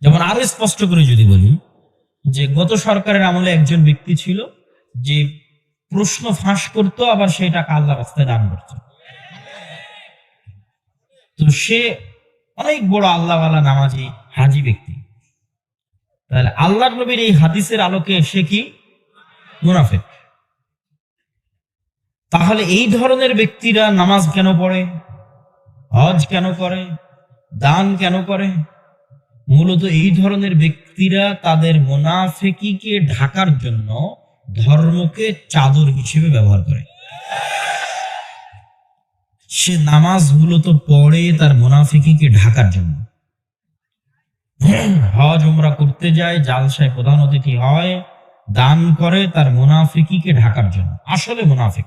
যেমন আরো স্পষ্ট করে যদি বলি যে গত সরকারের আমলে একজন ব্যক্তি ছিল যে প্রশ্ন ফাঁস করতো, আবার সেই টাকা আল্লাহর রাস্তায় দান করত। তো সে অনেক বড় আল্লাহওয়ালা নামাজি হাজি ব্যক্তি। তাহলে আল্লাহর নবীর এই হাদিসের আলোকে সে কি মুনাফিক? তাহলে এই ধরনের ব্যক্তিরা নামাজ কেন পড়ে, হজ কেন করে, দান কেন করে? মূলত এই ধরনের ব্যক্তিরা তাদের মুনাফিকিকে ঢাকার জন্য ধর্মকে চাদর হিসেবে ব্যবহার করে। সে নামাজ মূলত পড়ে তার মুনাফিকিকে ঢাকার জন্য। হজ উমরা করতে যায়, জালসায় প্রধান অতিথি হয়, দান করে তার মুনাফিকিকে ঢাকার জন্য, আসলে মুনাফিক।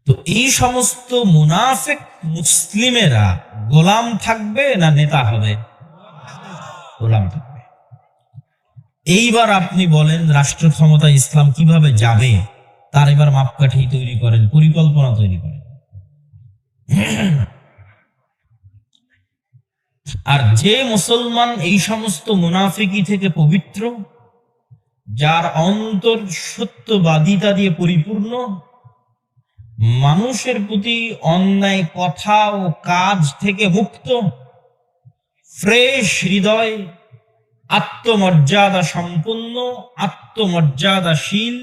তো এই সমস্ত মুনাফিক মুসলিমেরা গোলাম থাকবে না নেতা হবে? গোলাম থাকবে। এইবার আপনি বলেন রাষ্ট্র ক্ষমতা ইসলাম কিভাবে যাবে, তার এবার মাপকাঠি তৈরি করেন, পরিকল্পনা তৈরি করেন। আর যে মুসলমান এই সমস্ত মুনাফিকি থেকে পবিত্র, যার অন্তর সত্যবাদিতা দিয়ে পরিপূর্ণ, মানুষের প্রতি অন্যায় কথা ও কাজ থেকে মুক্ত, ফ্রেশ হৃদয়, আত্মমর্যাদা সম্পন্ন, আত্মমর্যাদাশীল,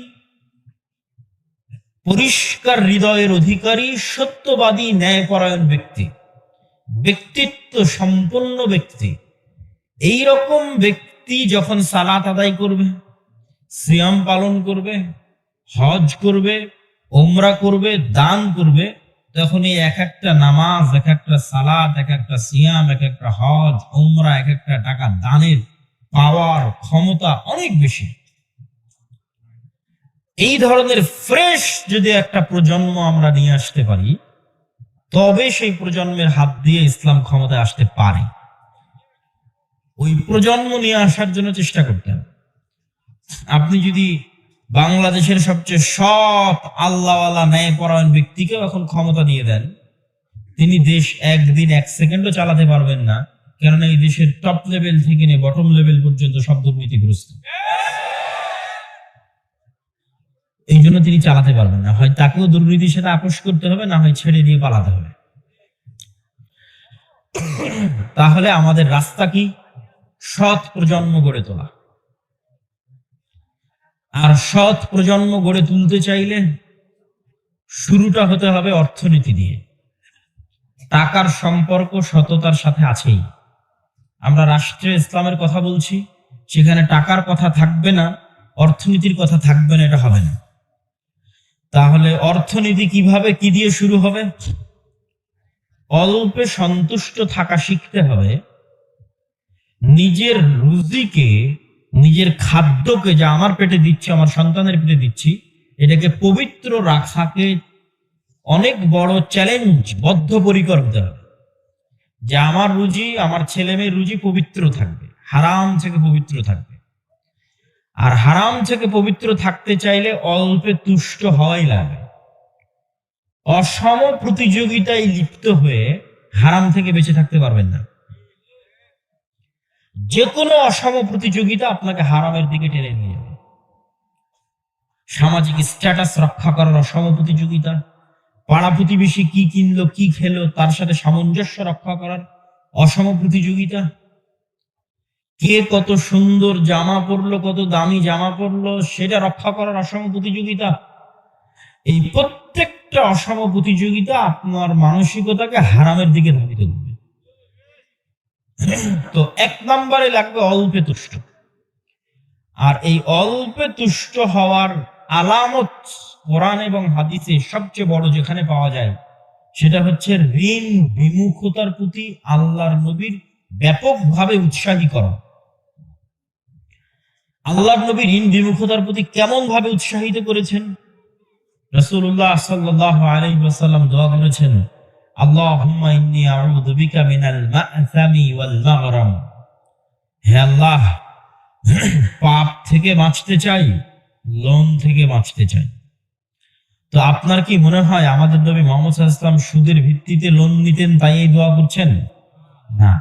পরিষ্কার হৃদয়ের অধিকারী, সত্যবাদী, ন্যায়পরায়ণ ব্যক্তি, ব্যক্তিত্ব সম্পন্ন ব্যক্তি, এই রকম ব্যক্তি যখন সালাত আদায় করবে, সিয়াম পালন করবে, হজ করবে, উমরা করবে, দান করবে, তখন এই এক একটা নামাজ, এক একটা সালাত, এক একটা সিয়াম, এক একটা হজ, উমরা, এক একটা টাকা দানের পাওয়ার ক্ষমতা অনেক বেশি। এই ধরনের ফ্রেশ যদি একটা প্রজন্ম আমরা নিয়ে আসতে পারি, তবে সেই প্রজন্মের হাত দিয়ে ইসলাম ক্ষমতায় আসতে পারে। ওই প্রজন্ম নিয়ে আসার জন্য চেষ্টা করতে হবে। আপনি যদি বাংলাদেশের সবচেয়ে সৎ আল্লাহওয়ালা ন্যায়পরায়ণ ব্যক্তিকেও এখন ক্ষমতা দিয়ে দেন, তিনি দেশ একদিন এক সেকেন্ডও চালাতে পারবেন না, কেননা এই দেশের টপ লেভেল থেকে নিয়ে বটম লেভেল পর্যন্ত সব দুর্নীতিগ্রস্ত। এই জন্য তিনি চালাতে পারবেন না। হয় তাকেও দুর্নীতির সাথে আপোষ করতে হবে, না হয় ছেড়ে দিয়ে পালাতে হবে। তাহলে আমাদের রাস্তা কি? সৎ প্রজন্ম গড়ে তোলা। আর সৎ প্রজন্ম গড়ে তুলতে চাইলে শুরুটা হতে হবে অর্থনীতি দিয়ে। টাকার সম্পর্ক সততার সাথে আছেই। আমরা রাষ্ট্রে ইসলামের কথা বলছি, সেখানে টাকার কথা থাকবে না, অর্থনীতির কথা থাকবে না, এটা হবে না। তাহলে অর্থনীতি কিভাবে, কি দিয়ে শুরু হবে? অল্পে সন্তুষ্ট থাকা শিখতে হবে। নিজের রুজিকে, নিজের খাদ্যকে, যা আমার পেটে দিচ্ছি, আমার সন্তানের পেটে দিচ্ছি, এটাকে পবিত্র রাখাকে অনেক বড় চ্যালেঞ্জ, বদ্ধপরিকর হতে হবে যে আমার রুজি, আমার ছেলে মেয়ের রুজি পবিত্র থাকবে, হারাম থেকে পবিত্র থাকবে। আর হারাম থেকে পবিত্র থাকতে চাইলে অল্পে তুষ্ট হওয়াই লাগে। অসম প্রতিযোগিতায় লিপ্ত হয়ে হারাম থেকে বেঁচে থাকতে পারবেন না। যে কোনো অসম প্রতিযোগিতা আপনাকে হারামের দিকে টেনে নিয়ে যাবে। সামাজিক স্ট্যাটাস রক্ষা করার অসম প্রতিযোগিতা, পাড়া প্রতিবেশী কি কিনলো, কি খেলো, তার সাথে সামঞ্জস্য রক্ষা করার অসম প্রতিযোগিতা, কে কত সুন্দর জামা পরলো, কত দামি জামা পরলো, সেটা রক্ষা করার অসম প্রতিযোগিতা। এই প্রত্যেকটা অসম প্রতিযোগিতা আপনার মানসিকতাকে হারামের দিকে ধাবিত করবে। তো এক নম্বরে লাগবে অল্পে তুষ্ট। আর এই অল্পে তুষ্ট হওয়ার আলামত কোরআন এবং হাদিসে সবচেয়ে বড় যেখানে পাওয়া যায়, সেটা হচ্ছে ঋণ বিমুখতার প্রতি আল্লাহর নবীর ব্যাপকভাবে উৎসাহীকরণ। আল্লাহর নবী ঋণ বিমুখতার প্রতি কেমন ভাবে উৎসাহিত করেছেন? রাসূলুল্লাহ সাল্লাল্লাহু আলাইহি ওয়াসাল্লাম দোয়া করেছেন, আল্লাহুম্মা ইন্নী আউযু বিকা মিনাল মা'সামি ওয়াল মাগরাম। হে আল্লাহ, পাপ থেকে বাঁচতে চাই, লোন থেকে বাঁচতে চাই। তো আপনার কি মনে হয় আমাদের নবী মুহাম্মদ সাল্লাল্লাহু আলাইহি ওয়াসাল্লাম সুদের ভিত্তিতে লোন নিতেন তাই এই দোয়া করছেন? না,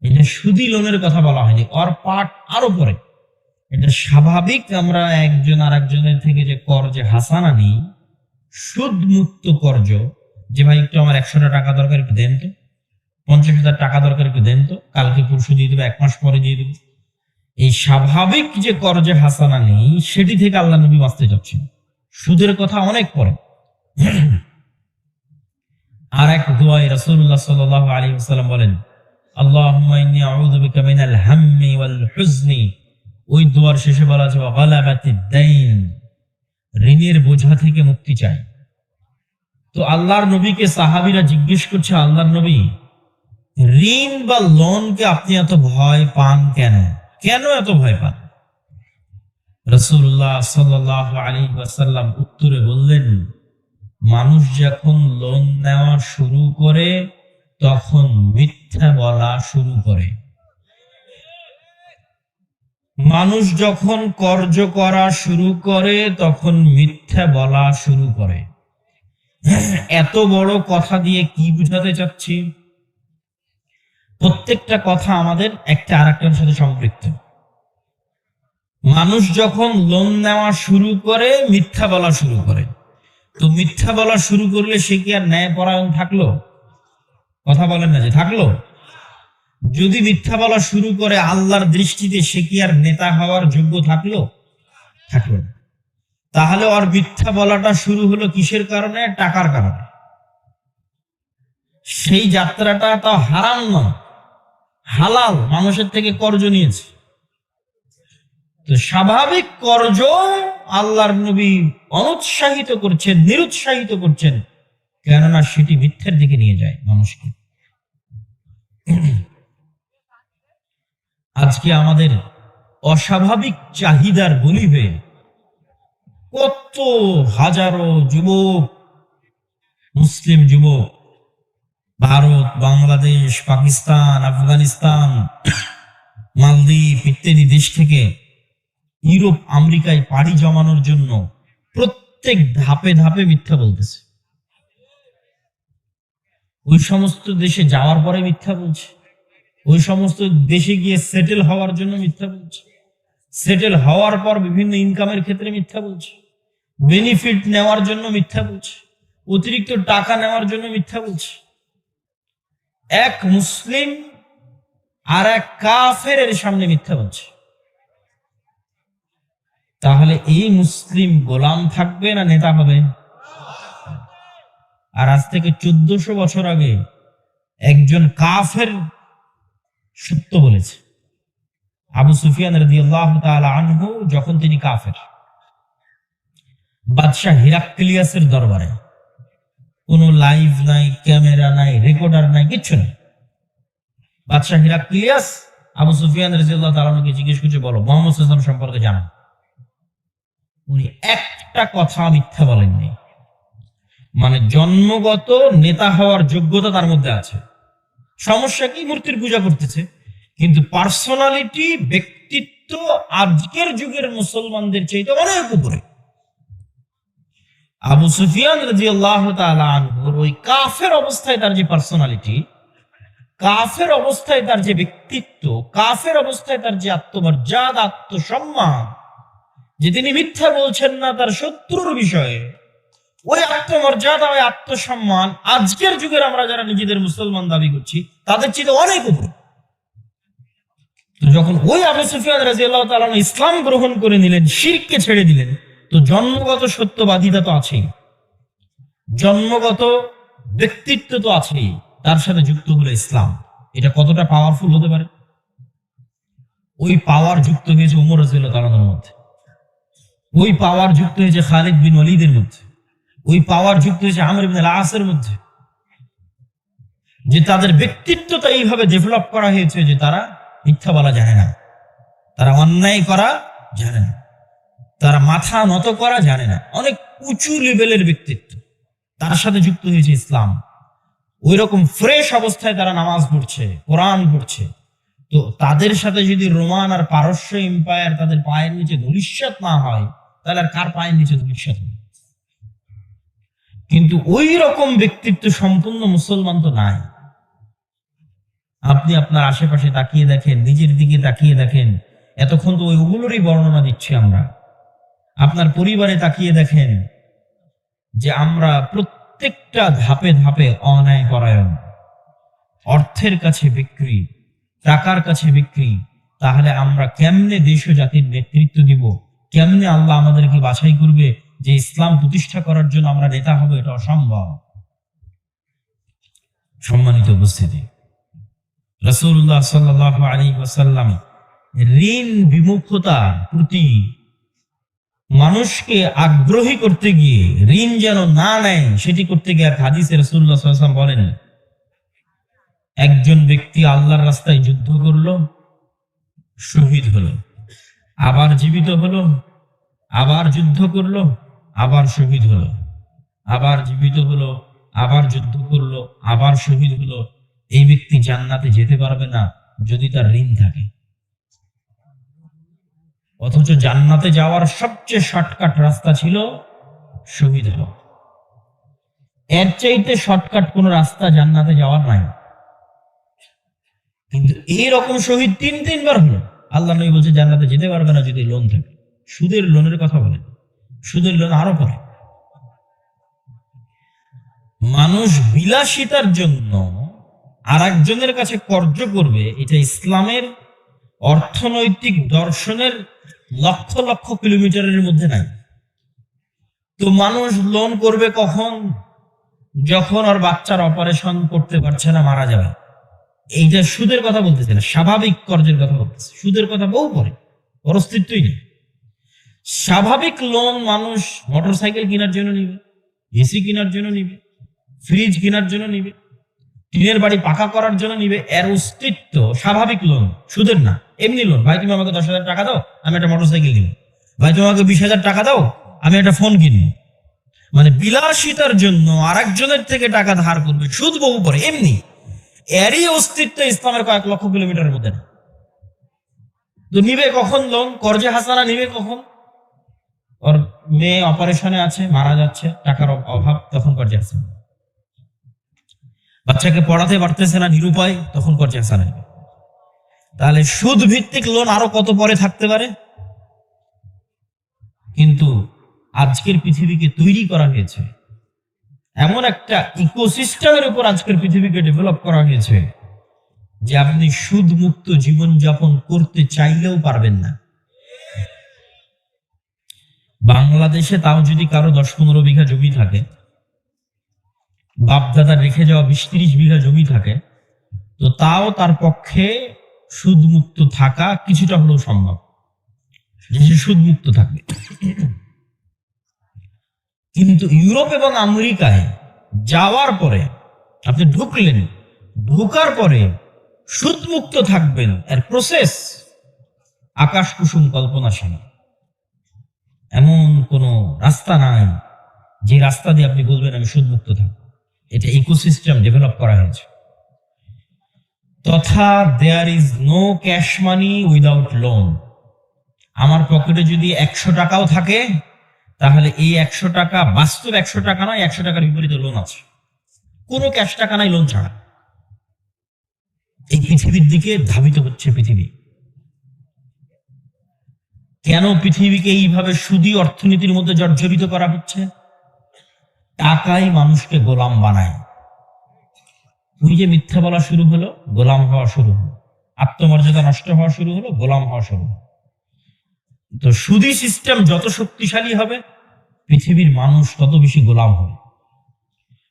এটা সুদি লোনের কথা বলা হয়নি, ওর পাঠ আরো পরে। এটা স্বাভাবিক আমরা একজন আর একজনের থেকে যে কর্জে হাসানা নিই, সুদ মুক্ত কর্জ, যে ভাই একটু আমার 100টা টাকা দরকার, একটু দেন তো, 50,000 টাকা দরকার, একটু দেন তো, কালকে পরশু দিয়ে দেবো, 1 মাস পরে দিয়ে দেবো। এই স্বাভাবিক যে কর্জে হাসানা নেই, সেটি থেকে আল্লাহ নবী বাঁচতে চাচ্ছেন। সুদের কথা অনেক পরে। আর এক দোয়ায় রাসূলুল্লাহ সাল্লাল্লাহু আলাইহি ওয়াসাল্লাম বলেন, আল্লাহুম্মা ইন্নী আউযু বিকা মিনাল হাম্মি ওয়াল হুজনি। ওই দোয়ার শেষে বলা আছে ওয়া গালাবাতিদ দাইন, ঋণের বোঝা থেকে মুক্তি চাই। তো আল্লাহর নবীকে সাহাবীরা জিজ্ঞেস করছে, আল্লাহর নবী, ঋণ বা লোনকে আপনি এত ভয় পান কেন? কেন এত ভয় পান? রাসূলুল্লাহ সাল্লাল্লাহু আলাইহি ওয়াসাল্লাম উত্তরে বললেন, মানুষ যখন লোন নেওয়া শুরু করে তখন মিথ্যা বলা শুরু করে। মানুষ যখন কর্জ করা শুরু করে তখন মিথ্যা বলা শুরু করে। এত বড় কথা দিয়ে কি বুঝাতে চাচ্ছি? প্রত্যেকটা কথা আমাদের একটা আরেকটার সাথে সম্পৃক্ত। মানুষ যখন লোন নেওয়া শুরু করে মিথ্যা বলা শুরু করে, তো মিথ্যা বলা শুরু করলে সে কি আর ন্যায়পরায়ণ থাকলো? কথা বলেন না যে থাকলো? যদি মিথ্যা বলা শুরু করে আল্লাহর দৃষ্টিতে সে কি আর নেতা হওয়ার যোগ্য থাকলো? থাকলো না। তাহলে ওর মিথ্যা বলাটা শুরু হলো কিসের কারণে? টাকার কারণে। সেই যাত্রাটা তো হারাম নয়, হালাল, মানুষের থেকে কর্জ নিয়েছে। তো স্বাভাবিক কর্জ আল্লাহর নবী অনুৎসাহিত করছেন, নিরুৎসাহিত করছেন, কেননা সেটি মিথ্যার দিকে নিয়ে যায় মানুষকে। আজকে আমাদের অস্বাভাবিক চাহিদার বলি হয়ে কত হাজারো যুবক, মুসলিম যুবক, ভারত, বাংলাদেশ, পাকিস্তান, আফগানিস্তান, মালদ্বীপ ইত্যাদি দেশ থেকে ইউরোপ, আমেরিকায় পাড়ি জমানোর জন্য প্রত্যেক ধাপে ধাপে মিথ্যা বলতেছে। ওই সমস্ত দেশে যাওয়ার পরে মিথ্যা বলছে, ওই সমস্ত দেশে গিয়ে সেটেল হওয়ার জন্য মিথ্যা বলছে, সেটেল হওয়ার পর বিভিন্ন ইনকামের ক্ষেত্রে মিথ্যা বলছে, বেনিফিট নেওয়ার জন্য মিথ্যা বলছে, অতিরিক্ত টাকা নেওয়ার জন্য মিথ্যা বলছে। এক মুসলিম আর এক কাফেরের সামনে মিথ্যা বলছে। তাহলে এই মুসলিম গোলাম থাকবে না নেতা হবে? আর আজ থেকে 1400 বছর আগে একজন কাফের সত্য বলেছে। আবু সুফিয়ান রাদিয়াল্লাহু তাআলা আনহু যখন তিনি কাফের, বাদশাহ হিরাক্লিয়াসের দরবারে, কোনো লাইভ নাই, ক্যামেরা নাই, রেকর্ডার নাই, কিচ্ছু নেই। বাদশাহ হিরাক্লিয়াস আবু সুফিয়ান রাদিয়াল্লাহু তাআলা আনহুকে জিজ্ঞেস করছে, বলো মুহাম্মদ সাল্লাল্লাহু আলাইহি ওয়াসাল্লাম সম্পর্কে জানেন? উনি একটা কথা মিথ্যা বলেননি। মানে জন্মগত নেতা হওয়ার যোগ্যতা তার মধ্যে আছে। সমস্যা কি? মূর্তির পূজা করতেছে, কিন্তু পার্সোনালিটি, ব্যক্তিত্ব আজকের যুগের মুসলমানদের চাইতে অনেক উপরে। আবু সুফিয়ান রাদিয়াল্লাহু তাআলা আনহুর ওই কাফের অবস্থায় তার যে পার্সোনালিটি, কাফের অবস্থায় তার যে ব্যক্তিত্ব, কাফের অবস্থায় তার যে আত্মমর্যাদা, আত্মসম্মান, যে তিনি মিথ্যা বলছেন না তার শত্রুর বিষয়ে, ওই আত্মমর্যাদা, ওই আত্মসম্মান আজকের যুগের আমরা যারা নিজেদের মুসলমান দাবি করছি তাদের চেয়ে অনেক উপরে। যখন ওই আবু সুফিয়ান রাদিয়াল্লাহু তাআলা ইসলাম গ্রহণ করে নিলেন, শিরককে ছেড়ে দিলেন, তো জন্মগত সত্যবাদিতা তো আছেই, জন্মগত ব্যক্তিত্ব তো আছেই, তার সাথে যুক্ত হলো ইসলাম। এটা কতটা পাওয়ারফুল হতে পারে? ওই পাওয়ার যুক্ত হয়েছে ওমর রাদিয়াল্লাহু তাআলার মধ্যে, ওই পাওয়ার যুক্ত হয়েছে খালিদ বিন ওয়ালিদের মধ্যে, ওই পাওয়ার যুক্ত হয়েছে আমর ইবনে আল-আসের মধ্যে, যে তাদের ব্যক্তিত্বটা এইভাবে ডেভেলপ করা হয়েছে যে তারা মিথ্যা বলা জানে না, তারা অন্যায় করা জানে না, তারা মাথা নত করা জানে না। অনেক উঁচু লেভেলের ব্যক্তিত্ব, তার সাথে যুক্ত হয়েছে ইসলাম। ওই রকম ফ্রেশ অবস্থায় তারা নামাজ পড়ছে, কোরআন পড়ছে। তো তাদের সাথে যদি রোমান আর পারস্য এম্পায়ার তাদের পায়ের নিচে ধূলিসাৎ না হয়, তাহলে আর কার পায়ের নিচে ধূলিসাৎ হবে? কিন্তু ওই রকম ব্যক্তিত্ব সম্পূর্ণ মুসলমান তো নাই। আপনি আপনার আশেপাশে তাকিয়ে দেখেন, নিজের দিকে তাকিয়ে দেখেন, এতক্ষণ তো ওইগুলোরই বর্ণনা দিচ্ছি আমরা। আপনার পরিবারে তাকিয়ে দেখেন যে আমরা প্রত্যেকটা ধাপে ধাপে অন্যায় পরায়ণ, অর্থের কাছে বিক্রি, টাকার কাছে বিক্রি। তাহলে আমরা কেমনে দেশ ও জাতির নেতৃত্ব দিব? কেমনে আল্লাহ আমাদেরকে বাছাই করবে যে ইসলাম প্রতিষ্ঠা করার জন্য আমরা নেতা হবো? এটা অসম্ভব। সম্মানিত উপস্থিতি, রাসূলুল্লাহ সাল্লাল্লাহু আলাইহি ওয়াসাল্লাম ঋণ বিমুখতা প্রতি মানুষকে আগ্রহী করতে গিয়ে, ঋণ যেন না নেয় সেটি করতে গিয়ে এক হাদিসে রাসূলুল্লাহ সাল্লাল্লাহু আলাইহি ওয়াসাল্লাম বলেন, একজন ব্যক্তি আল্লাহর রাস্তায় যুদ্ধ করলো, শহীদ হলো, আবার জীবিত হলো, আবার যুদ্ধ করলো, আবার শহীদ হলো, আবার জীবিত হলো, আবার যুদ্ধ করলো, আবার শহীদ হলো। এই ব্যক্তি জান্নাতে যেতে পারবে না যদি তার ঋণ থাকে। অথচ জান্নাতে যাওয়ার সবচেয়ে শর্টকাট রাস্তা ছিল শহীদ হওয়া। এর চাইতে শর্টকাট কোন রাস্তা জান্নাতে যাওয়ার নাই। কিন্তু এইরকম শহীদ তিনবার হলো। আল্লাহ নবী বলছে জান্নাতে যেতে পারবে না যদি লোন থাকে। সুদের লোনের কথা বলেন, সুদের লোন আরো পরে। মানুষ বিলাসিতার জন্য আর একজনের কাছে কর্জ করবে, এটা ইসলামের অর্থনৈতিক দর্শনের লক্ষ লক্ষ কিলোমিটারের মধ্যে নাই। তো মানুষ লোন করবে কখন? যখন ওর বাচ্চার অপারেশন করতে পারছে না, মারা যাবে। এইটা সুদের কথা বলতেছে না, স্বাভাবিক কর্জের কথা বলতেছে। সুদের কথা বহু পরে, ওর অস্তিত্বই নেই। স্বাভাবিক লোন মানুষ মোটরসাইকেল কেনার জন্য নিবে, এসি কেনার জন্য নিবে, ফ্রিজ কেনার জন্য নিবে, টিনের বাড়ি পাকা করার জন্য নিবে। এর অস্তিত্ব স্বাভাবিক লোন, সুদের না। এমনি লোন, ভাই তুমি আমাকে 10,000 টাকা দাও, আমি একটা মোটরসাইকেল কিনবো। ভাই তুমি আমাকে 20,000 টাকা দাও, আমি একটা ফোন কিনবো। মানে বিলাসিতার জন্য আরেকজনের থেকে টাকা ধার করবে, সুদ বহু পরে। এমনি এরই অস্তিত্ব ইসলামের কয়েক লক্ষ কিলোমিটারের মধ্যে না। তো নিবে কখন লোন? কর্জে হাসানা নিবে কখন? ওর মেয়ে অপারেশনে আছে, মারা যাচ্ছে, টাকার অভাব, তখন কর্জে হাসানা। বাচ্চাকে পড়াতে পারতেছে না, নিরুপায়, তখন কর্জে হাসানা নেবে। তাহলে সুদ ভিত্তিক লোন আরো কত পরে থাকতে পারে। কিন্তু আজকের পৃথিবীকে তৈরি করা হয়েছে, এমন একটা ইকোসিস্টেমের উপর আজকের পৃথিবীকে ডেভেলপ করা হয়েছে যে আপনি সুদ মুক্ত জীবন যাপন করতে চাইলেও পারবেন না। বাংলাদেশে তাও যদি কারো 10-15 বিঘা জমি থাকে, বাপদাদার রেখে যাওয়া 20-30 বিঘা জমি থাকে, তো তাও তার পক্ষে সুদ মুক্ত থাকা কিছুটা হলেও সম্ভব, যে সে সুদ মুক্ত থাকবে। কিন্তু ইউরোপ এবং আমেরিকায় যাওয়ার পরে আপনি ঢুকলেন, ঢুকার পরে সুদ মুক্ত থাকবেন, এর প্রসেস আকাশ কুসুম কল্পনাশীল। এমন কোন রাস্তা নাই যে রাস্তা দিয়ে আপনি বলবেন আমি সুদ মুক্ত থাকবো। এটা ইকোসিস্টেম ডেভেলপ করা হয়েছে। তথা there is no cash money without loan. আমার পকেটে যদি 100 টাকাও থাকে, তাহলে এই 100 টাকা বাস্তব 100 টাকা নয়, 100 টাকার বিপরীতে লোন আছে। কোনো ক্যাশ টাকা নাই লোন ছাড়া। এই পৃথিবীর দিকে ধাবিত হচ্ছে পৃথিবী। কেন পৃথিবীকে এইভাবে সুদী অর্থনীতির মধ্যে জর্জরিত করা হচ্ছে? টাকাই মানুষকে গোলাম বানায়। ওই যে মিথ্যা বলা শুরু হলো, গোলাম হওয়া শুরু হলো। আত্মমর্যাদা নষ্ট হওয়া শুরু হলো, গোলাম হওয়া শুরু হলো। তো সুদী সিস্টেম যত শক্তিশালী হবে, পৃথিবীর মানুষ তত বেশি গোলাম হবে।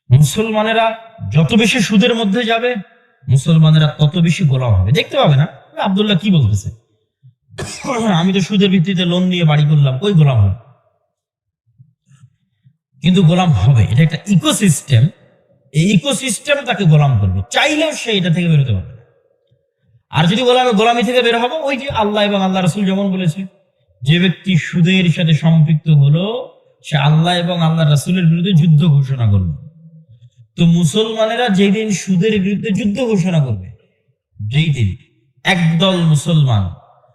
মুসলমানেরা যত বেশি সুদের মধ্যে যাবে, মুসলমানেরা তত বেশি গোলাম হবে। দেখতে পাবে না আব্দুল্লাহ কি বলতেছে, আমি তো সুদের ভিত্তিতে লোন নিয়ে বাড়ি করলাম, কই গোলাম হবে? কিন্তু গোলাম হবে। এটা একটা ইকোসিস্টেম। এই ইকোসিস্টেম তাকে গোলাম করবে, চাইলেও সে এটা থেকে বেরোতে পারবে। আর যদি বলে আমি গোলামি থেকে বের হবো, ওই যে আল্লাহ এবং আল্লাহ রাসূল যেমন বলেছে, যে ব্যক্তি সুদের সাথে সম্পৃক্ত হলো সে আল্লাহ এবং আল্লাহ রাসূলের বিরুদ্ধে যুদ্ধ ঘোষণা করবে। তো মুসলমানেরা যেদিন সুদের বিরুদ্ধে যুদ্ধ ঘোষণা করবে, যেই দিন একদল মুসলমান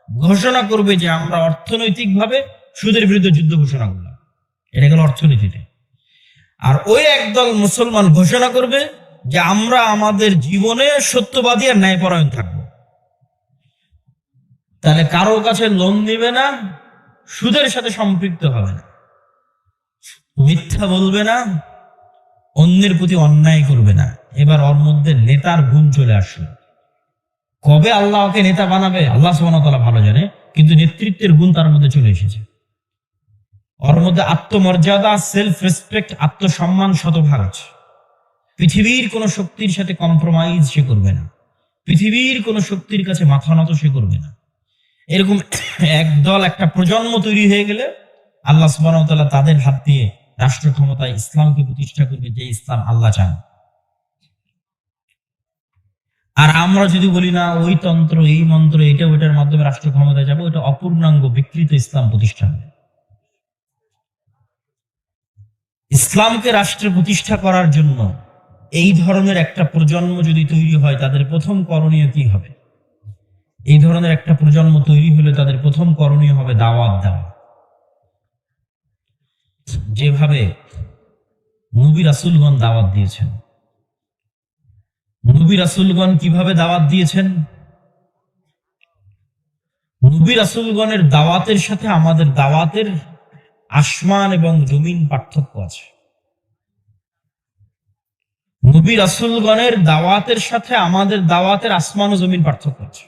ঘোষণা করবে যে আমরা অর্থনৈতিকভাবে সুদের বিরুদ্ধে যুদ্ধ ঘোষণা করলাম, এটা গেল অর্থনীতিতে। আর ওই একদল মুসলমান ঘোষণা করবে যে আমরা আমাদের জীবনে সত্যবাদী আর ন্যায়পরায়ণ থাকবো। তাহলে কারো কাছে লোন নিবে না, সুদের সাথে সম্পৃক্ত হবে না, মিথ্যা বলবে না, অন্যের প্রতি অন্যায় করবে না। এবার ওর মধ্যে নেতার গুণ চলে আসলো। কবে আল্লাহ ওকে নেতা বানাবে আল্লাহ সুবহানাহু ওয়া তাআলা ভালো জানে, কিন্তু নেতৃত্বের গুণ তার মধ্যে চলে এসেছে। ওর মধ্যে আত্মমর্যাদা, সেলফ রেসপেক্ট, আত্মসম্মান শতভাগ আছে। পৃথিবীর কোন শক্তির সাথে কম্প্রোমাইজ সে করবে না, পৃথিবীর কোন শক্তির কাছে মাথা নত সে করবে না। এরকম একদল, একটা প্রজন্ম তৈরি হয়ে গেলে আল্লাহ সুবহানাহু ওয়া তাআলা তাদের হাত দিয়ে রাষ্ট্র ক্ষমতায় ইসলামকে প্রতিষ্ঠা করবে, যে ইসলাম আল্লাহ চান। আর আমরা যদি বলি না ওই তন্ত্র, এই মন্ত্র, এটা ওইটার মাধ্যমে রাষ্ট্র ক্ষমতায় যাবো, এটা অপূর্ণাঙ্গ বিকৃত ইসলাম প্রতিষ্ঠা হবে। ইসলামকে রাষ্ট্রে প্রতিষ্ঠা করার জন্য এই ধরনের একটা প্রজন্ম যদি তৈরি হয়, তাদের প্রথম করণীয় কি হবে? এই ধরনের একটা প্রজন্ম তৈরি হলে তাদের প্রথম করণীয় হবে দাওয়াত দেওয়া। যেভাবে নবী রাসূলগণ দাওয়াত দিয়েছেন, নবী রাসূলগণ কিভাবে দাওয়াত দিয়েছেন? নবী রাসূলগণের দাওয়াতের সাথে আমাদের দাওয়াতের আসমান এবং জমিন পার্থক্য আছে। নবী রাসূলগণের দাওয়াতের সাথে আমাদের দাওয়াতের আসমান ও জমিন পার্থক্য আছে।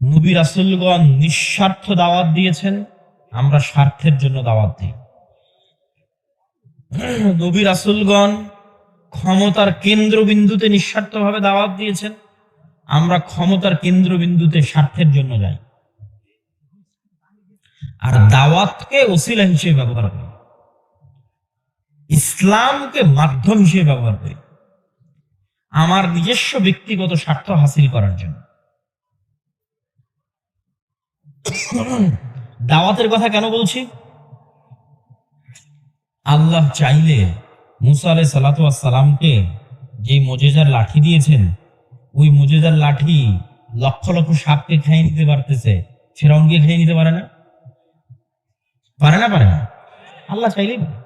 নবী রাসূলগণ নিঃস্বার্থ দাওয়াত দিয়েছেন, আমরা স্বার্থের জন্য দাওয়াত দিই। নবী রাসূলগণ ক্ষমতার কেন্দ্রবিন্দুতে নিঃস্বার্থভাবে দাওয়াত দিয়েছেন, আমরা ক্ষমতার কেন্দ্রবিন্দুতে স্বার্থের জন্য যাই। আর দাওয়াতকে ওসিলা হিসেবে ব্যবহার করি, ইসলামকে মাধ্যম হিসেবে ব্যবহার করি আমার নিজস্ব ব্যক্তিগত স্বার্থ হাসিল করার জন্য। দাওয়াতের কথা কেন বলছি? আল্লাহ চাইলে মুসা আলাইহিস সালাতু ওয়াস সালামকে যে মুজিজার লাঠি দিয়েছেন, ওই মুজিজার লাঠি লক্ষ লক্ষ সাপকে খেয়ে নিতে পারতেছে, ফিরআউনকে খেয়ে নিতে পারে না? পারে না? পারে না? আল্লাহ চাইলেই পারে।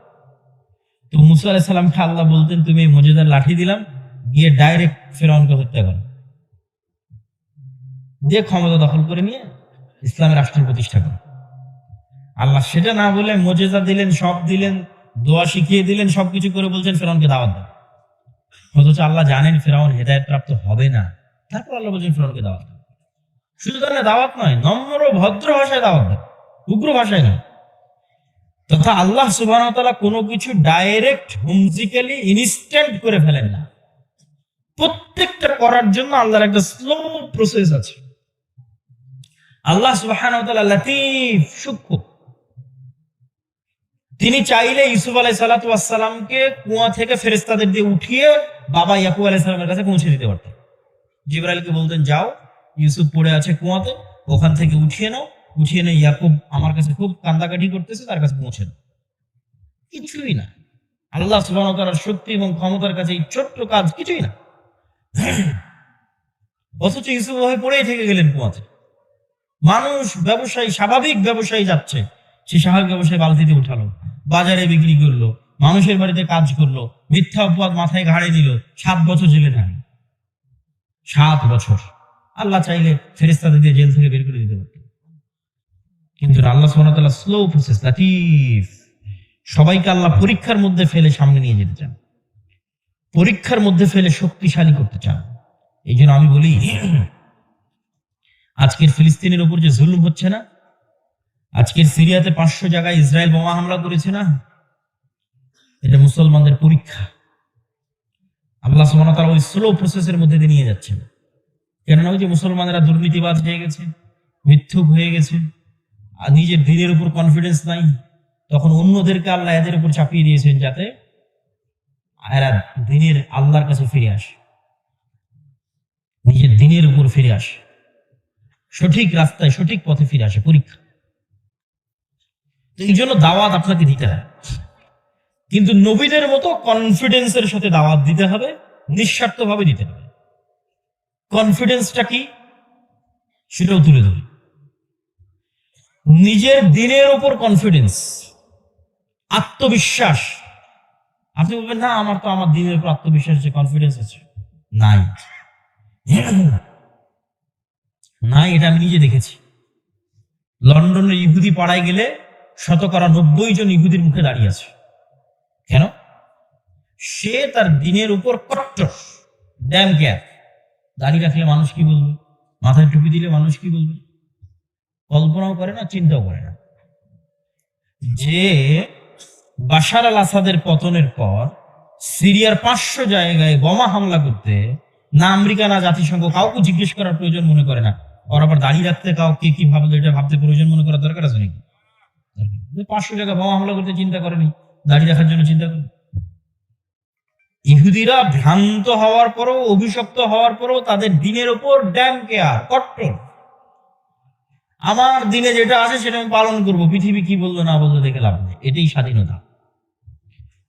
তো মুসা আলাইহিস সালামকে আল্লাহ বলতেন, তুমি এই মুজিজার লাঠি দিলাম, গিয়ে ডাইরেক্ট ফিরআউনকে হত্যা করো, দিয়ে ক্ষমতা দখল করে নিয়ে ইসলামের রাষ্ট্র প্রতিষ্ঠা করো। আল্লাহ সেটা না বলে মুজিজা দিলেন, সব দিলেন, দোয়া শিখিয়ে দিলেন, সবকিছু করে বলছেন ফিরআউনকে দাওয়াত দাও। অথচ আল্লাহ জানেন ফিরআউন হেদায়েত প্রাপ্ত হবে না, তারপর আল্লাহ বলছেন ফিরআউনকে দাওয়াত দাও। শুধু তাহলে দাওয়াত নয়, নম্র ভদ্র ভাষায় দাওয়াত দাও, উগ্র ভাষায় নয়। তথা আল্লাহ সুবহানাহু ওয়া তাআলা কোনো কিছু ডাইরেক্ট হুমজিক্যালি ইনস্ট্যান্ট করে ফেলেন না। প্রত্যেকটা করার জন্য আল্লাহর একটা স্লো প্রসেস আছে। আল্লাহ সুবহানাহু ওয়া তাআলা লতীফ, সূক্ষ্ম। তিনি চাইলে ইউসুফ আলাইহিস সালাতু ওয়াস সালামকে কুয়া থেকে ফেরেশতাদের দিয়ে উঠিয়ে বাবা ইয়াকুব আলাইহিস সালামের কাছে পৌঁছে দিতে পারতেন। জিবরাইলকে বলতেন, যাও, ইউসুফ পড়ে আছে কুয়াতে, ওখান থেকে উঠিয়ে নাও, উঠিয়ে নিয়ে ইয়াকুব আমার কাছে খুব কান্দাকাটি করতেছে, তার কাছে পৌঁছে দাও। কিছুই না। আল্লাহ সুবহানাহু ওয়া তাআলার শক্তি এবং ক্ষমতার কাছে এই ছোট্ট কাজ কিছুই না। অথচ ইউসুফ ভাই পড়েই থেকে গেলেন কুয়াতে। মানুষ, ব্যবসায়ী, স্বাভাবিক ব্যবসায়ী যাচ্ছে, সে স্বাভাবিক ব্যবসায়ী বালতিতে উঠালো, বাজারে বিক্রি করলো, মানুষের বাড়িতে কাজ করলো, মিথ্যা অপবাদ মাথায় ঘাড়ে দিল, 7 বছর জেলে থাকে। 7 বছর। আল্লাহ চাইলে ফেরেশতাদের দিয়ে জেল থেকে বের করে দিতে পারতেন, কিন্তু আল্লাহ সুবহানাহু ওয়া তাআলা স্লো প্রসেস, লতীফ। সবাইকে আল্লাহ পরীক্ষার মধ্যে ফেলে সামনে নিয়ে যেতে চান, পরীক্ষার মধ্যে ফেলে শক্তিশালী করতে চান। এই জন্য আমি বলি, আজকের ফিলিস্তিনের উপর যে জুলুম হচ্ছে না, আজকের সিরিয়াতে 500 জায়গায় ইসরায়েল বোমা হামলা করেছে না, এটা মুসলমানদের পরীক্ষা। আল্লাহ সুবহানাহু ওয়া তাআলা ওই স্লো প্রসেসের মধ্যে দিয়ে নিয়ে যাচ্ছেন। কেননা ওই যে মুসলমানেরা দুর্নীতিবাজ হয়ে গেছে, মিথ্যুক হয়ে গেছে, আর নিজের দিনের উপর কনফিডেন্স নাই, তখন অন্যদেরকে আল্লাহ এদের উপর চাপিয়ে দিয়েছেন, যাতে এরা দিনের আল্লাহর কাছে ফিরে আসে, নিজের দিনের উপর ফিরে আসে, সঠিক রাস্তায় সঠিক পথে ফিরে আসে। পরীক্ষা। এই জন্য দাওয়াত আপনাকে দিতে হয়, কিন্তু নবীদের মতো কনফিডেন্সের সাথে দাওয়াত দিতে হবে, নিঃস্বার্থভাবে দিতে হবে। কনফিডেন্সটা কি সেটাও তুলে ধরি। নিজের দিনের উপর কনফিডেন্স, আত্মবিশ্বাস, আপনি বলবেন না আমার তো আমার দিনের উপর আত্মবিশ্বাস আছে, কনফিডেন্স আছে। নাই, নাই, এটা আমি নিজে দেখেছি। লন্ডনের ইহুদি পাড়ায় গেলে 90% জন ইহুদির মুখে দাঁড়িয়ে আছে। কেন? সে তার দিনের উপর কট্টর, ড্যাম কেয়ার। দাঁড়িয়ে রাখলে মানুষ কি বলবে, মাথায় টুপি দিলে মানুষ কি বলবে, কল্পনাও করে না, চিন্তাও করে না। যে বাশার আল আসাদের পতনের পর সিরিয়ার 500 জায়গায় বোমা হামলা করতে না আমেরিকা না জাতিসংঘ কাউকে জিজ্ঞেস করার প্রয়োজন মনে করে না। ওর আবার দাঁড়িয়ে রাখতে কাউকে কি ভাবলো এটা ভাবতে প্রয়োজন মনে করার দরকার আছে নাকি? 500 জায়গায় বোমা হামলা করতে চিন্তা করেনি, দাঁড়িয়ে রাখার জন্য চিন্তা করে। ইহুদিরা ভ্রান্ত হওয়ার পরও, অভিশপ্ত হওয়ার পরও তাদের দিনের উপর ড্যাম কেয়ার, কট্টর। আমার দিনে যেটা আছে সেটা আমি পালন করবো, পৃথিবী কি বললো না বললো দেখে লাভ নেই, এটাই স্বাধীনতা।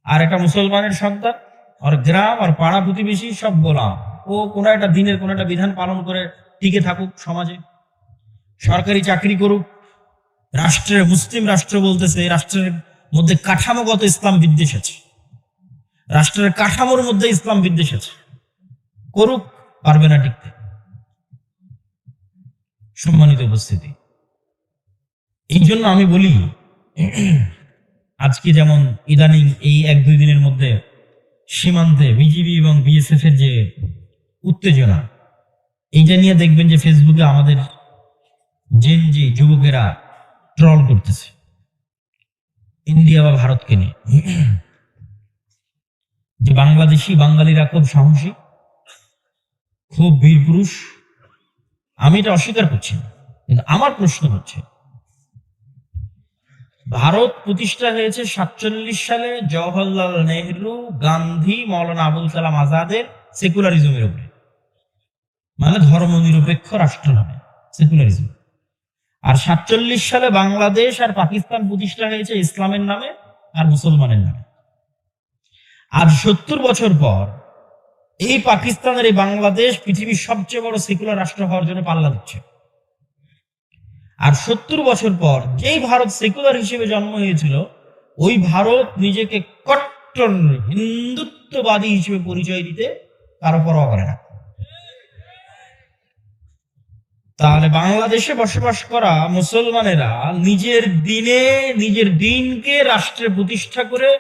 আর একটা মুসলমানের সন্তান আর গ্রাম আর পাড়া প্রতিবেশী সব গোলাম। ও কোনো একটা দিনের কোনো একটা বিধান পালন করে টিকে থাকুক সমাজে, সরকারি চাকরি করুক, রাষ্ট্রের মুসলিম রাষ্ট্র বলতেছে, রাষ্ট্রের মধ্যে কাঠামোগত ইসলাম বিদ্বেষ আছে, রাষ্ট্রের কাঠামোর মধ্যে ইসলাম বিদ্বেষ আছে, করুক, পারবে না টিকতে। সম্মানিত উপস্থিতি, এই জন্য আমি বলি আজকে যেমন ইদানিং এই 1-2 দিনের মধ্যে সীমান্তে বিজিবি এবং বিএসএফ এর যে উত্তেজনা, এইটা নিয়ে দেখবেন যে ফেসবুকে আমাদের জেনজি যুবকেরা ট্রল করতেছে ইন্ডিয়া বা ভারতকে নিয়ে, যে বাংলাদেশি বাঙালিরা খুব সাহসী, খুব বীর পুরুষ। আমি এটা অস্বীকার করছি না, কিন্তু আমার প্রশ্ন হচ্ছে, ভারত প্রতিষ্ঠা হয়েছে 47 সালে জওহরলাল নেহরু, গান্ধী, মৌলানা আবুল কালাম আজাদের সেকুলারিজমের উপরে, মানে ধর্ম নিরপেক্ষ রাষ্ট্র নামে সেকুলারিজম। আর 47 সালে বাংলাদেশ আর পাকিস্তান প্রতিষ্ঠা হয়েছে ইসলামের নামে আর মুসলমানের নামে। আজ 70 বছর পর এই পাকিস্তানের এই বাংলাদেশ পৃথিবীর সবচেয়ে বড় সেকুলার রাষ্ট্র হওয়ার জন্য পাল্লা দিচ্ছে। আর 70 বছর পর যেই ভারত সেকুলার হিসেবে জন্ম হয়েছিল, ওই ভারত নিজেকে কট্টর হিন্দুত্ববাদী হিসেবে পরিচয় দিতে কারো পরোয়া করে না। তাহলে বাংলাদেশে বসবাস করা মুসলমানেরা নিজের দিনকে রাষ্ট্রে প্রতিষ্ঠা করে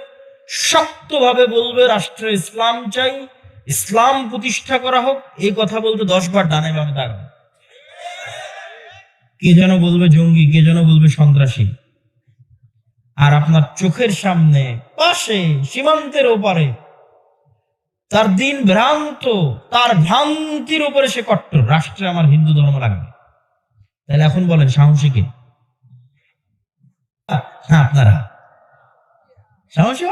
শক্তভাবে বলবে রাষ্ট্রে ইসলাম চাই, ইসলাম প্রতিষ্ঠা করা হোক। এই কথা বলতে 10 বার ডানে বামে দাঁড়াবে। কে যেন বলবে জঙ্গি, কে যেন বলবে সন্ত্রাসী। আর আপনার চোখের সামনে পাশে সীমান্তের ওপারে তার দিন ভ্রান্ত, তার ভ্রান্তির উপরে সে কট্টর, রাষ্ট্রে আমার হিন্দু ধর্ম লাগবে। তাহলে এখন বলেন সাহসী কে? আপনারা সাহসী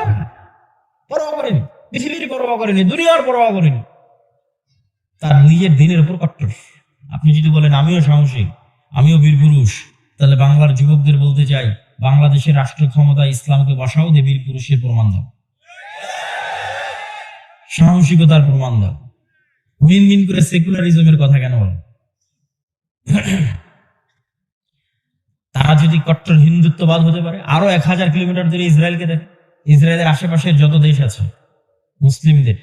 পরোয়া করেনি, পৃথিবীর পরোয়া করেনি, দুনিয়ার পরোয়া করেনি, তার নিজের দিনের উপর কট্টর। আপনি যদি বলেন আমিও সাহসী, আমিও বীর পুরুষ, তাহলে বাংলার যুবকদের বলতে চাই, বাংলাদেশের রাষ্ট্র ক্ষমতায় ইসলামকে বসাও, দিয়ে বীর পুরুষের প্রমাণ দাও, সাহসিকতার প্রমাণ দাও। মিন করে সেকুলারিজমের কথা কেন বলেন? তারা যদি কট্টর হিন্দুত্ববাদ হতে পারে, আরো 1000 কিলোমিটার দূরে ইসরায়েলকে দেখ, ইসরায়েলের আশেপাশের যত দেশ আছে মুসলিমদের,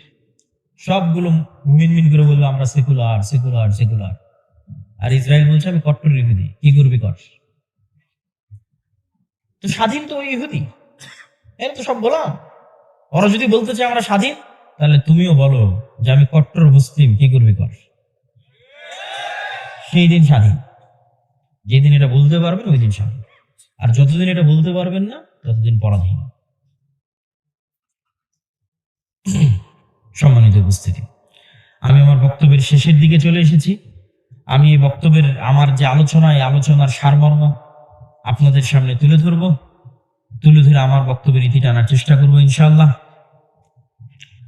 সবগুলো মিন করে বলবে আমরা সেকুলার সেকুলার সেকুলার। আর ইসরায়েল বলছে আমি কট্টর ইহুদি, কি করবি কর। তো স্বাধীন তো ওই ইহুদি, এর তো সব গোলাম। ওরা যদি বলতে চায় আমরা স্বাধীন, তাহলে তুমিও বলো যে আমি কট্টর মুসলিম, কি করবি কর। সেই দিন স্বাধীন, যেদিন এটা বলতে পারবেন ওই দিন স্বাধীন। আর যতদিন এটা বলতে পারবেন না ততদিন পরাধীন। সম্মানিত উপস্থিতি, আমি আমার বক্তব্যের শেষের দিকে চলে এসেছি। আমি এই বক্তব্যের আমার যে আলোচনা, এই আলোচনার সারমর্ম আপনাদের সামনে তুলে ধরে আমার বক্তব্যের ইতি টানার চেষ্টা করবো ইনশাআল্লাহ।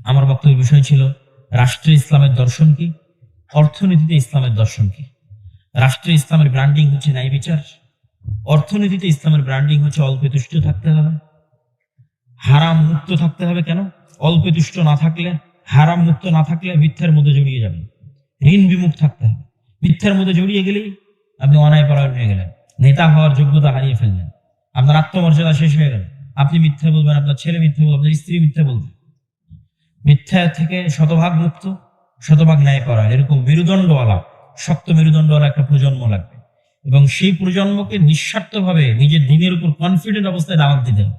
আমার বক্তব্যের বিষয় ছিল রাষ্ট্রে ইসলামের দর্শন কি, অর্থনীতিতে ইসলামের দর্শন কি। রাষ্ট্রে ইসলামের ব্র্যান্ডিং হচ্ছে ন্যায় বিচার, অর্থনীতিতে ইসলামের ব্র্যান্ডিং হচ্ছে অল্পে তুষ্ট থাকতে হবে, হারাম মুক্ত থাকতে হবে। কেন? অল্পে তুষ্ট না থাকলে, হারাম মুক্ত না থাকলে মিথ্যার মধ্যে জড়িয়ে যাবেন। ঋণ বিমুখ থাকতে হবে। মিথ্যার মধ্যে জড়িয়ে গেলেই আপনি অন্যায় পরায়ণ হয়ে গেলেন, নেতা হওয়ার যোগ্যতা হারিয়ে ফেললেন, আপনার আত্মমর্যাদা শেষ হয়ে গেল। আপনি মিথ্যা বলবেন, আপনার ছেলে মিথ্যা বলবে, আপনার স্ত্রী মিথ্যা বলবে, মিথ্যা থেকে শতভাগ মুক্ত, শতভাগ ন্যায় পরায়ণ, এরকম মেরুদণ্ডওয়ালা, শক্ত মেরুদণ্ডওয়ালা একটা প্রজন্ম লাগবে। এবং সেই প্রজন্মকে নিঃস্বার্থভাবে নিজের দিনের উপর কনফিডেন্ট অবস্থায় দাওয়াত দিতে হবে,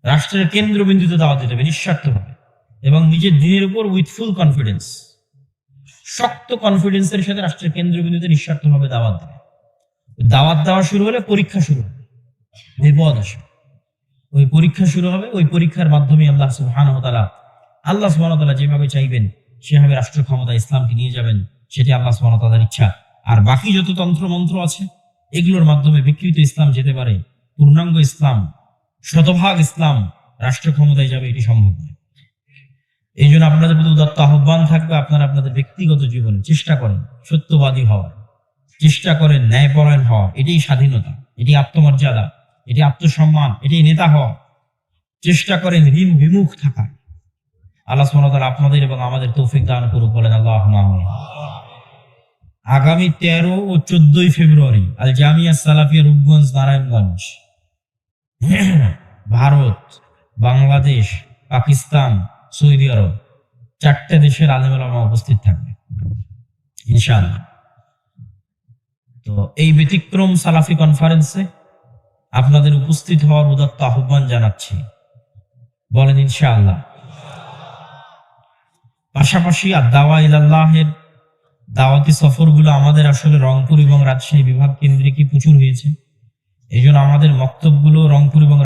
রাষ্ট্রের কেন্দ্রবিন্দুতে দাওয়াত দিতে হবে নিঃস্বার্থভাবে, এবং নিজের দিনের উপর উইথ ফুল কনফিডেন্স, শক্ত কনফিডেন্সের সাথে রাষ্ট্রের কেন্দ্রবিন্দুতে নিঃস্বার্থভাবে দাওয়াত দেবে। দাওয়াত দেওয়া শুরু হলে পরীক্ষা শুরু হবে, বিপদ আসে। ওই পরীক্ষা শুরু হবে, ওই পরীক্ষার মাধ্যমে আল্লাহ সুবহানাহু ওয়া তাআলা যেভাবে চাইবেন সেভাবে রাষ্ট্র ক্ষমতা ইসলামকে নিয়ে যাবেন, সেটি আল্লাহ সুবহানাহু ওয়া তাআলার ইচ্ছা। আর বাকি যত তন্ত্র মন্ত্র আছে এগুলোর মাধ্যমে বিকৃত ইসলাম যেতে পারে, পূর্ণাঙ্গ ইসলাম, শতভাগ ইসলাম রাষ্ট্র ক্ষমতায় যাবে, এটি সম্ভব নয়। এই জন্য আপনাদের প্রতি উদাত্ত আহ্বান থাকবে, আপনারা আপনাদের ব্যক্তিগত জীবনে চেষ্টা করেন সত্যবাদী হওয়ার, চেষ্টা করেন ন্যায়পরায়ণ হওয়ার। এটাই স্বাধীনতা, এটি আত্মমর্যাদা, এটি আত্মসম্মান, এটি নেতা হওয়া। চেষ্টা করেন ঋণ বিমুখ থাকা। আল্লাহ সুবহানাহু ওয়া তাআলা আপনাদের এবং আমাদের তৌফিক দান করুক, বলেন আল্লাহুম্মা আমিন। আগামী 13 ও 14 ফেব্রুয়ারি আল জামিয়া সালাফিয়া রূপগঞ্জ, নারায়ণগঞ্জ, ভারত, বাংলাদেশ, পাকিস্তান, সৌদি আরব, 4টে দেশের আলেম ওলামা উপস্থিত থাকবে ইনশাআল্লাহ। তো এই ব্যতিক্রম সালাফি কনফারেন্সে আপনাদের উপস্থিত হওয়ার উদাত্ত আহ্বান জানাচ্ছি, বলেন ইনশাআল্লাহ। পাশাপাশি আদ-দাওয়া ইলাল্লাহের দাওয়াতি সফরগুলো আমাদের আসলে রংপুর এবং রাজশাহী বিভাগ কেন্দ্রিকই প্রচুর হয়েছে। এই জন্য আমাদের বক্তব্যগুলো রংপুর এবং